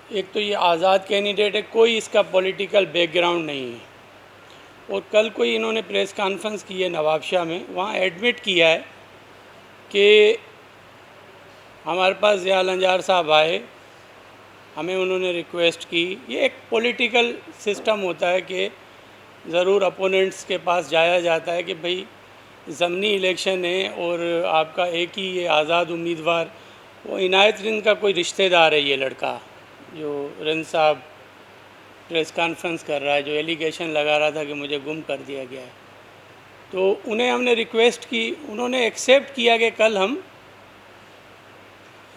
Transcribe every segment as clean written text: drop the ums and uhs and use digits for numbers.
एक तो ये आज़ाद कैंडिडेट है, कोई इसका पॉलिटिकल बैकग्राउंड नहीं है। और कल कोई इन्होंने प्रेस कॉन्फ्रेंस की है नवाबशाह में, वहाँ एडमिट किया है कि हमारे पास ज़िया लंजार साहब आए, हमें उन्होंने रिक्वेस्ट की। ये एक पॉलिटिकल सिस्टम होता है कि ज़रूर अपोनेंट्स के पास जाया जाता है कि भाई ज़मनी इलेक्शन है और आपका एक ही ये आज़ाद उम्मीदवार, वो इनायत रिंद का कोई रिश्तेदार है ये लड़का जो रिंद साहब प्रेस कॉन्फ्रेंस कर रहा है, जो एलिगेशन लगा रहा था कि मुझे गुम कर दिया गया है। तो उन्हें हमने रिक्वेस्ट की, उन्होंने एक्सेप्ट किया कि कल हम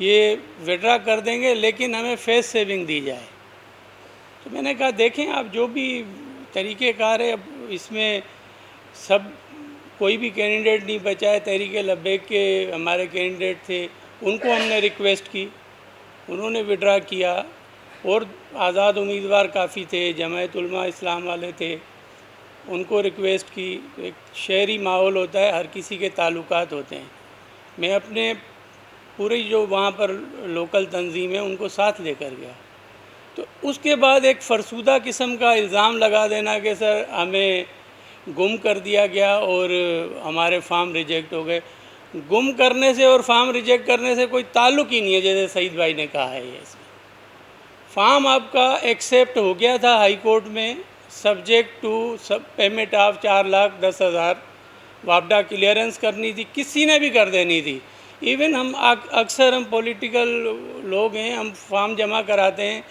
ये विड्रा कर देंगे लेकिन हमें फेस सेविंग दी जाए। तो मैंने कहा देखें आप जो भी तरीक़ेकार है, अब इसमें सब कोई भी कैंडिडेट नहीं बचा है। तहरीक लब्बैक के हमारे कैंडिडेट थे, उनको हमने रिक्वेस्ट की, उन्होंने विड्रा किया। और आज़ाद उम्मीदवार काफ़ी थे, जमायत उलमा इस्लाम वाले थे, उनको रिक्वेस्ट की। एक शहरी माहौल होता है, हर किसी के ताल्लुकात होते हैं। मैं अपने पूरी जो वहाँ पर लोकल तंजीम है उनको साथ लेकर गया। तो उसके बाद एक फरसूदा किस्म का इल्ज़ाम लगा देना कि सर हमें गुम कर दिया गया और हमारे फार्म रिजेक्ट हो गए। गुम करने से और फार्म रिजेक्ट करने से कोई ताल्लुक़ ही नहीं है, जैसे सईद भाई ने कहा है। ये फार्म आपका एक्सेप्ट हो गया था हाई कोर्ट में, सब्जेक्ट टू सब पेमेंट ऑफ 4,10,000 वापडा क्लियरेंस करनी थी, किसी ने भी कर देनी थी। इवन हम अक्सर हम पॉलिटिकल लोग हैं, हम फॉर्म जमा कराते हैं,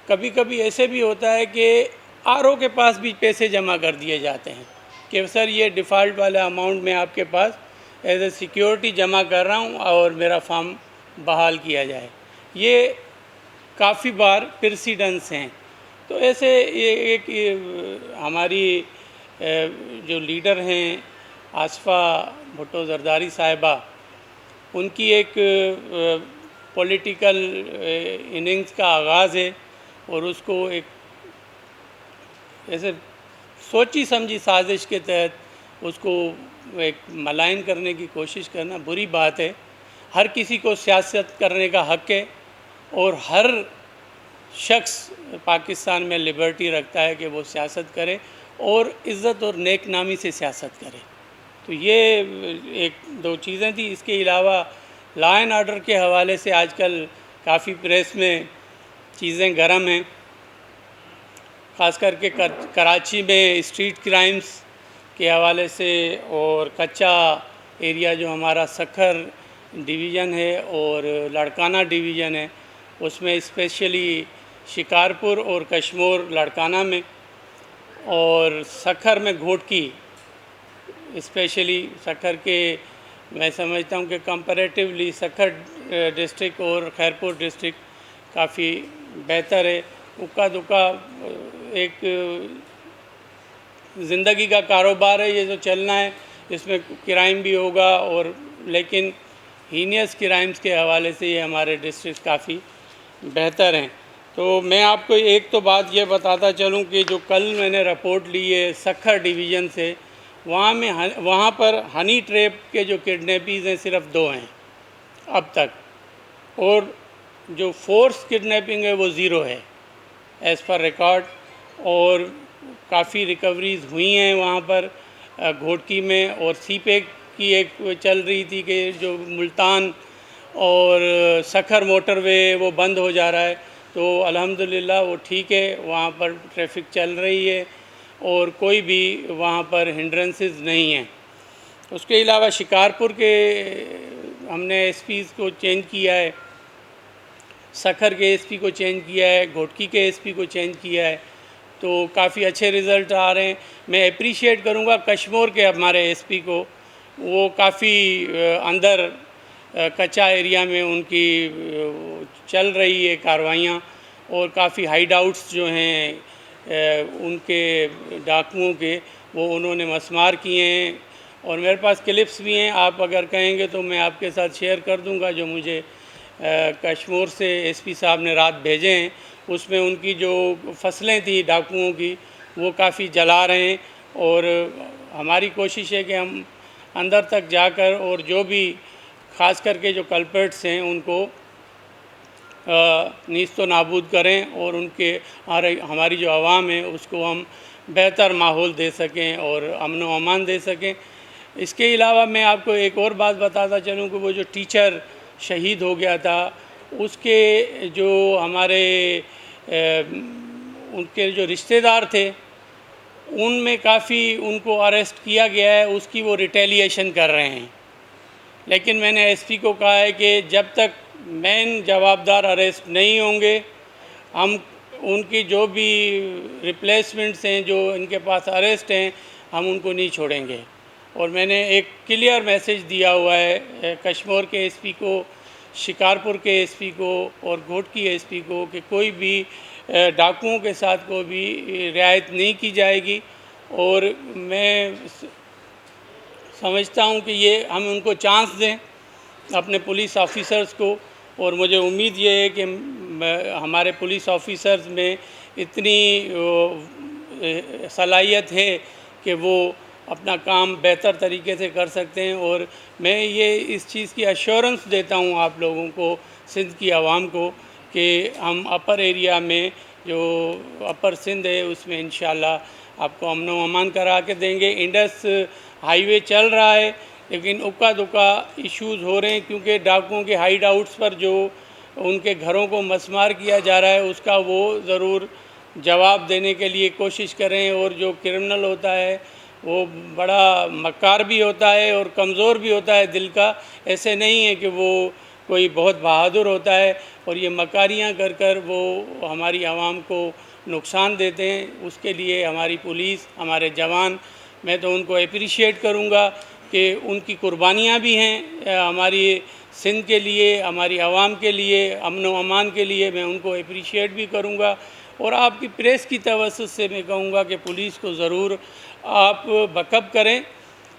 कभी कभी ऐसे भी होता है कि आरओ के पास भी पैसे जमा कर दिए जाते हैं कि सर ये डिफ़ॉल्ट वाला अमाउंट मैं आपके पास एज ए सिक्योरिटी जमा कर रहा हूँ और मेरा फॉर्म बहाल किया जाए। ये काफ़ी बार प्रेसिडेंस हैं। तो ऐसे ये हमारी जो लीडर हैं आसफ़ा भुट्टो ज़रदारी साहिबा, उनकी एक पॉलिटिकल इनिंग्स का आगाज़ है और उसको एक ऐसे सोची समझी साजिश के तहत उसको एक मलाइन करने की कोशिश करना बुरी बात है। हर किसी को सियासत करने का हक़ है और हर शख्स पाकिस्तान में लिबर्टी रखता है कि वो सियासत करे और इज़्ज़त और नेक नामी से सियासत करे। तो ये एक दो चीज़ें थी। इसके अलावा लॉ एंड ऑर्डर के हवाले से आजकल काफ़ी प्रेस में चीज़ें गर्म हैं, ख़ास करके कराची में स्ट्रीट क्राइम्स के हवाले से। और कच्चा एरिया जो हमारा सखर डिवीज़न है और लड़काना डिवीज़न है, उसमें स्पेशली शिकारपुर और कश्मोर लड़काना में और सखर में घोटकी, स्पेशली सखर के मैं समझता हूँ कि कंपैरेटिवली सखर डिस्ट्रिक्ट और खैरपुर डिस्ट्रिक्ट काफ़ी बेहतर है। उक्का दुक्का एक ज़िंदगी का कारोबार है ये जो चलना है, इसमें क्राइम भी होगा और लेकिन हीनियस क्राइम्स के हवाले से ये हमारे डिस्ट्रिक्ट काफ़ी बेहतर हैं। तो मैं आपको एक तो बात ये बताता चलूँ कि जो कल मैंने रिपोर्ट ली है सखर डिवीज़न से, वहाँ पर हनी ट्रैप के जो किडनैपीज़ हैं सिर्फ 2 हैं अब तक, और जो फोर्स किडनैपिंग है वो 0 है एज़ पर रिकॉर्ड। और काफ़ी रिकवरीज़ हुई हैं वहाँ पर घोटकी में। और सीपेक की एक चल रही थी कि जो मुल्तान और सखर मोटरवे वो बंद हो जा रहा है, तो अल्हम्दुलिल्लाह वो ठीक है, वहाँ पर ट्रैफिक चल रही है और कोई भी वहाँ पर हिंड्रेंसेस नहीं हैं। उसके अलावा शिकारपुर के हमने एसपीज़ को चेंज किया है, सखर के एसपी को चेंज किया है, घोटकी के एसपी को चेंज किया है, तो काफ़ी अच्छे रिज़ल्ट आ रहे हैं। मैं अप्रिशिएट करूँगा कश्मोर के हमारे एसपी को, वो काफ़ी अंदर कच्चा एरिया में उनकी चल रही है कार्रवाइयाँ और काफ़ी हाइड आउट्स जो हैं उनके डाकुओं के वो उन्होंने मसमार किए हैं। और मेरे पास क्लिप्स भी हैं, आप अगर कहेंगे तो मैं आपके साथ शेयर कर दूंगा, जो मुझे कश्मीर से एसपी साहब ने रात भेजे हैं। उसमें उनकी जो फसलें थी डाकुओं की वो काफ़ी जला रहे हैं और हमारी कोशिश है कि हम अंदर तक जाकर और जो भी ख़ास करके जो कल्प्रिट्स हैं उनको नीस्त नाबूद करें और उनके हमारी जो आवाम है उसको हम बेहतर माहौल दे सकें और अमन व अमान दे सकें। इसके अलावा मैं आपको एक और बात बताता चलूँ कि वो जो टीचर शहीद हो गया था उसके जो हमारे उनके जो रिश्तेदार थे उनमें काफ़ी उनको अरेस्ट किया गया है, उसकी वो रिटेलिएशन कर रहे हैं। लेकिन मैंने एसपी को कहा है कि जब तक मेन जवाबदार अरेस्ट नहीं होंगे हम उनकी जो भी रिप्लेसमेंट्स हैं जो इनके पास अरेस्ट हैं हम उनको नहीं छोड़ेंगे। और मैंने एक क्लियर मैसेज दिया हुआ है कश्मीर के एसपी को, शिकारपुर के एसपी को और घोटकी एसपी को कि कोई भी डाकुओं के साथ कोई भी रियायत नहीं की जाएगी। और मैं समझता हूं कि ये हम उनको चांस दें अपने पुलिस ऑफिसर्स को, और मुझे उम्मीद ये है कि हमारे पुलिस ऑफिसर्स में इतनी सलाहियत है कि वो अपना काम बेहतर तरीके से कर सकते हैं। और मैं ये इस चीज़ की एश्योरेंस देता हूँ आप लोगों को, सिंध की आवाम को, कि हम अपर एरिया में जो अपर सिंध है उसमें इंशाल्लाह आपको अमन व अमान करा के देंगे। इंडस हाईवे चल रहा है लेकिन उक्का दुक्का इश्यूज़ हो रहे हैं क्योंकि डाकुओं के हाइड आउट्स पर जो उनके घरों को मसमार किया जा रहा है उसका वो ज़रूर जवाब देने के लिए कोशिश करें। और जो क्रिमिनल होता है वो बड़ा मक्कार भी होता है और कमज़ोर भी होता है दिल का, ऐसे नहीं है कि वो कोई बहुत बहादुर होता है और ये मकारियाँ कर कर वो हमारी आवाम को नुकसान देते हैं। उसके लिए हमारी पुलिस, हमारे जवान, मैं तो उनको अप्रिशिएट करूँगा कि उनकी कुर्बानियाँ भी हैं हमारी सिंध के लिए, हमारी आवाम के लिए, अमन व अमान के लिए, मैं उनको अप्रिशिएट भी करूँगा। और आपकी प्रेस की तवज्जुह से मैं कहूँगा कि पुलिस को ज़रूर आप बैकअप करें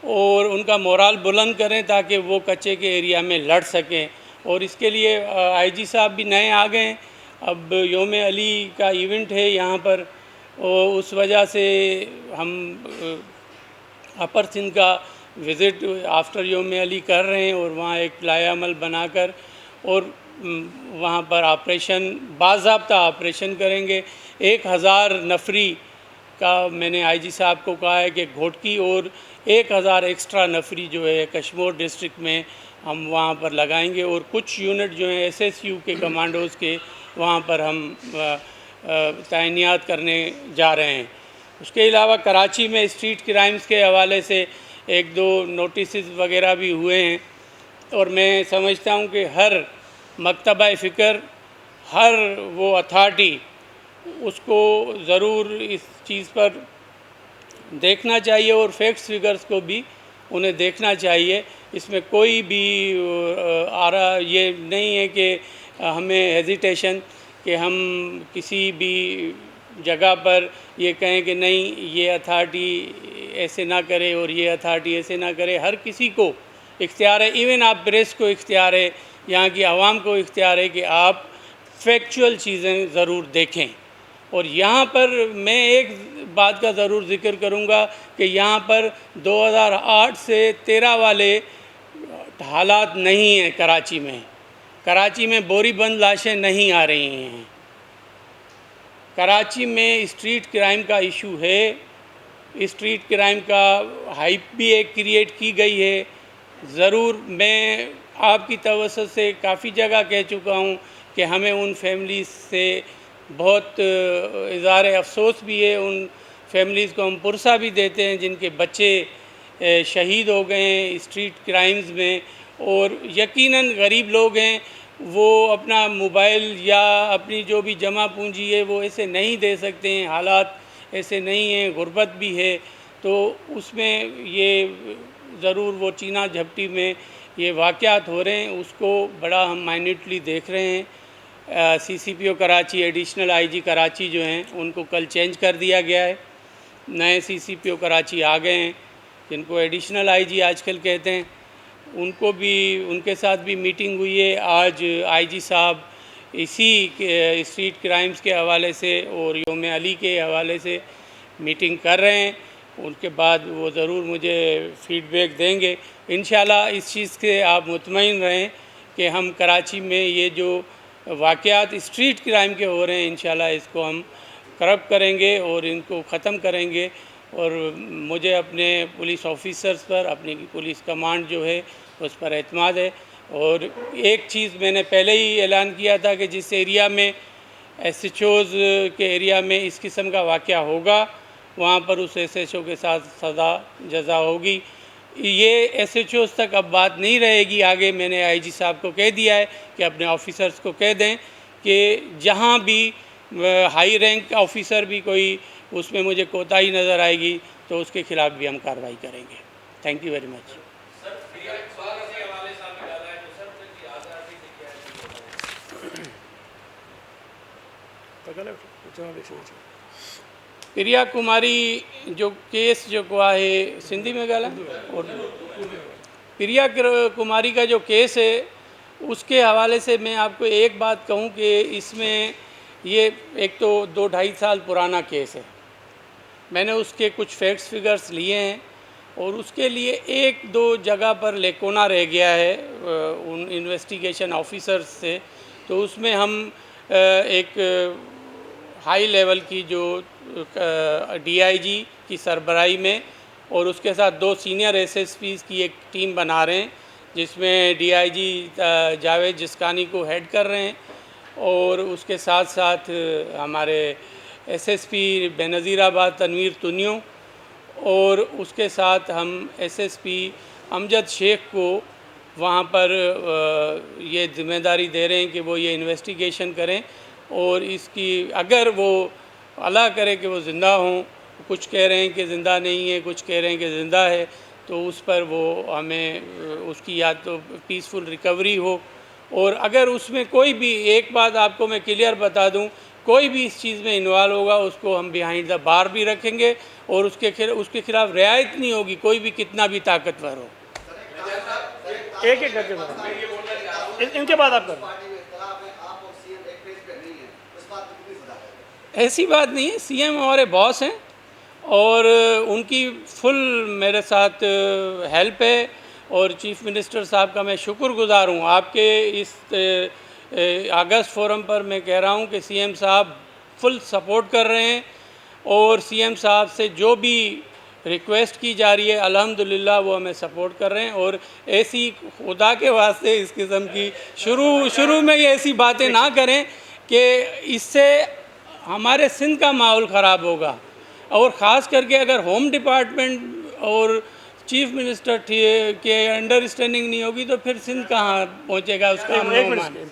और उनका मोराल बुलंद करें ताकि वो कच्चे के एरिया में लड़ सकें। और इसके लिए आईजी साहब भी नए आ गए, अब योम अली का इवेंट है यहाँ पर, और उस वजह से हम अपर सिंध का विज़िट आफ्टर योम अली कर रहे हैं और वहाँ एक लायामल बनाकर और वहाँ पर ऑपरेशन, बाज़ाब्ता ऑपरेशन करेंगे। 1000 नफरी का मैंने आईजी साहब को कहा है कि घोटकी और 1000 एक्स्ट्रा नफरी जो है कश्मीर डिस्ट्रिक्ट में हम वहाँ पर लगाएंगे और कुछ यूनिट जो हैं एसएसयू के कमांडोज़ के वहाँ पर हम तैनात करने जा रहे हैं। उसके अलावा कराची में स्ट्रीट क्राइम्स के हवाले से 1-2 नोटिस वगैरह भी हुए हैं और मैं समझता हूँ कि हर मकतबा फ़िक्र, हर वो अथॉरिटी उसको ज़रूर इस चीज़ पर देखना चाहिए और फैक्ट्स फिगर्स को भी उन्हें देखना चाहिए। इसमें कोई भी ये नहीं है कि हमें हेजिटेशन कि हम किसी भी जगह पर ये कहें कि नहीं ये अथॉरिटी ऐसे ना करे और ये अथॉरिटी ऐसे ना करे। हर किसी को इख्तियार है, इवन आप प्रेस को इख्तियार है, यहाँ की आवाम को इख्तियार है कि आप फैक्चुअल चीज़ें ज़रूर देखें। और यहाँ पर मैं एक बात का ज़रूर ज़िक्र करूँगा कि यहाँ पर 2008 से 13 वाले हालात नहीं हैं कराची में। कराची में बोरीबंद लाशें नहीं आ रही हैं। कराची में स्ट्रीट क्राइम का इशू है, स्ट्रीट क्राइम का हाइप भी एक क्रिएट की गई है। ज़रूर मैं आपकी तवज्जो से काफ़ी जगह कह चुका हूँ कि हमें उन फैमिलीज़ से बहुत इज़हार अफसोस भी है, उन फैमिलीज़ को हम पुरसा भी देते हैं जिनके बच्चे शहीद हो गए हैं स्ट्रीट क्राइम्स में। और यकीनन गरीब लोग हैं, वो अपना मोबाइल या अपनी जो भी जमा पूंजी है वो ऐसे नहीं दे सकते हैं, हालात ऐसे नहीं हैं, गुर्बत भी है, तो उसमें ये ज़रूर वो चीना झपटी में ये वाक़यात हो रहे हैं, उसको बड़ा हम माइन्यूटली देख रहे हैं। CCPO Karachi, additional IG Karachi जो हैं उनको कल चेंज कर दिया गया है, नए सीसीपीओ कराची आ गए हैं जिनको एडिशनल आईजी आजकल कहते हैं। उनको भी, उनके साथ भी मीटिंग हुई है। आज आईजी साहब इसी स्ट्रीट क्राइम्स के हवाले से और योम अली के हवाले से मीटिंग कर रहे हैं, उनके बाद वो ज़रूर मुझे फ़ीडबैक देंगे। इंशाल्लाह इस चीज़ से आप मुतमईन रहें कि हम कराची में ये जो वाक़यात स्ट्रीट क्राइम के हो रहे हैं, इंशाल्लाह इसको हम करब करेंगे और इनको ख़त्म करेंगे। और मुझे अपने पुलिस ऑफिसर्स पर, अपनी पुलिस कमांड जो है उस पर एतमाद है। और एक चीज़ मैंने पहले ही ऐलान किया था कि जिस एरिया में SHOs के एरिया में इस किस्म का वाक़या होगा वहाँ पर उस SHO के साथ सज़ा जज़ा होगी। ये SHOs तक अब बात नहीं रहेगी। आगे मैंने IG साहब को कह दिया है कि अपने ऑफिसर्स को कह दें कि जहाँ भी हाई रैंक ऑफिसर भी कोई उसमें मुझे कोताही नज़र आएगी तो उसके खिलाफ़ भी हम कार्रवाई करेंगे। Thank you very much. Priya Kumari जो केस जो हुआ है सिंधी में गाला और प्रिया कुमारी का जो केस है उसके हवाले से मैं आपको एक बात कहूं कि इसमें ये एक तो 2-2.5 साल पुराना केस है। मैंने उसके कुछ फैक्ट्स फिगर्स लिए हैं और उसके लिए 1-2 जगह पर लेकोना रह गया है उन इन्वेस्टिगेशन ऑफिसर्स से। तो उसमें हम एक हाई लेवल की जो DIG की सरबराही में और उसके साथ 2 सीनियर SSPs की एक टीम बना रहे हैं जिसमें DIG जावेद जिस्कानी को हेड कर रहे हैं और उसके साथ साथ हमारे SSP बेनज़ीराबाद तनवीर तुनियो और उसके साथ हम SSP अमजद शेख को वहाँ पर ये ज़िम्मेदारी दे रहे हैं कि वो ये इन्वेस्टिगेशन करें और इसकी अगर वो अल्लाह करे कि वो ज़िंदा हों, कुछ कह रहे हैं कि ज़िंदा नहीं है, कुछ कह रहे हैं कि ज़िंदा है, तो उस पर वो हमें उसकी या तो पीसफुल रिकवरी हो। और अगर उसमें कोई भी एक बात आपको मैं क्लियर बता दूं, कोई भी इस चीज़ में इन्वॉल्व होगा उसको हम बिहाइंड द बार भी रखेंगे और उसके खिलाफ़ रियायत नहीं होगी, कोई भी कितना भी ताकतवर हो। एक एक करके इनके बाद आप कर। ऐसी बात नहीं है, CM हमारे बॉस हैं और उनकी फुल मेरे साथ हेल्प है और चीफ मिनिस्टर साहब का मैं शुक्रगुज़ार हूँ। आपके इस अगस्त फोरम पर मैं कह रहा हूँ कि CM साहब फुल सपोर्ट कर रहे हैं और CM साहब से जो भी रिक्वेस्ट की जा रही है अल्हम्दुलिल्लाह वो हमें सपोर्ट कर रहे हैं। और ऐसी खुदा के वास्ते इस किस्म की शुरू में ये ऐसी बातें ना करें कि इससे हमारे सिंध का माहौल ख़राब होगा। और ख़ास करके अगर होम डिपार्टमेंट और चीफ मिनिस्टर के अंडरस्टैंडिंग नहीं होगी तो फिर सिंध कहाँ पहुँचेगा उसका।